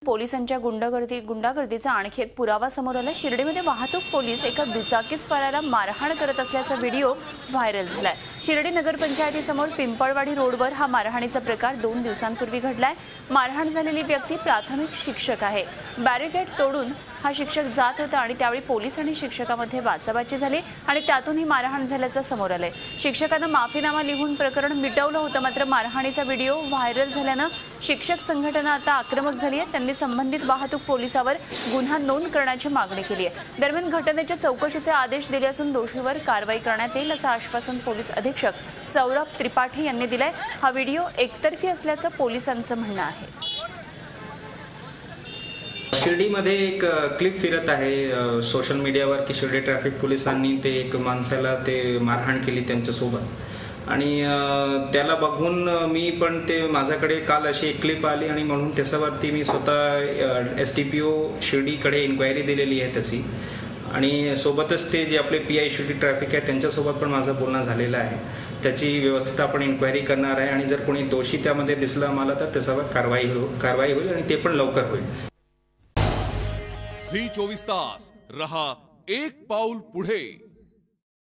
पोलिसांच्या गुंडागर्दीचा आणखी एक पुरावा समोर आला। शिर्डीमध्ये वाहतूक पोलीस एका दुचाकीस्वाराला मारहाण करत असल्याचा व्हिडिओ व्हायरल झालाय। शिर्डी नगरपंचायतीसमोर पिंपळवाडी रोडवर हा मारहाणीचा प्रकार 2 दिवसांपूर्वी घडलाय। मारहाण झालेली व्यक्ती प्राथमिक शिक्षक आहे। बॅरिकेड तोडून हा शिक्षक जात होता आणि त्यावेळी पोलीस आणि शिक्षकामध्ये वाचावाची झाली आणि त्यातून ही मारहाण झाल्याचं समोर आलंय। शिक्षकानं माफीनामा लिहून प्रकरण मिटवलं होतं, मात्र मारहाणीचा व्हिडिओ व्हायरल झाल्यानं शिक्षक संघटना आता आक्रमक झाली आहे। त्यांनी संबंधित वाहतूक पोलिसावर गुन्हा नोंद करण्याची मागणी केली आहे। दरम्यान घटनेच्या चौकशीचे आदेश दिले असून दोषीवर कारवाई करण्यात येईल असं आश्वासन पोलीस अधीक्षक सौरभ त्रिपाठी यांनी दिलंय। हा व्हिडिओ एकतर्फी असल्याचं पोलिसांचं म्हणणं आहे। शिर्डीमध्ये एक क्लिप फिरत आहे सोशल मीडियावर की शिर्डी ट्रॅफिक पोलिसांनी ते एक माणसाला ते मारहाण केली त्यांच्यासोबत आणि त्याला बघून मी पण ते माझ्याकडे काल अशी एक क्लिप आली आणि म्हणून त्याच्यावरती मी स्वतः SDPO शिर्डीकडे इन्क्वायरी दिलेली आहे त्याची आणि सोबतच ते जे आपले PI शिर्डी ट्रॅफिक आहे त्यांच्यासोबत पण माझं बोलणं झालेलं आहे। त्याची व्यवस्थित आपण इन्क्वायरी करणार आहे आणि जर कोणी दोषी त्यामध्ये दिसलं आम्हाला तर त्याच्यावर कारवाई होईल आणि ते पण लवकर होईल। झी 24 तास रहा एक पाऊल पुढे।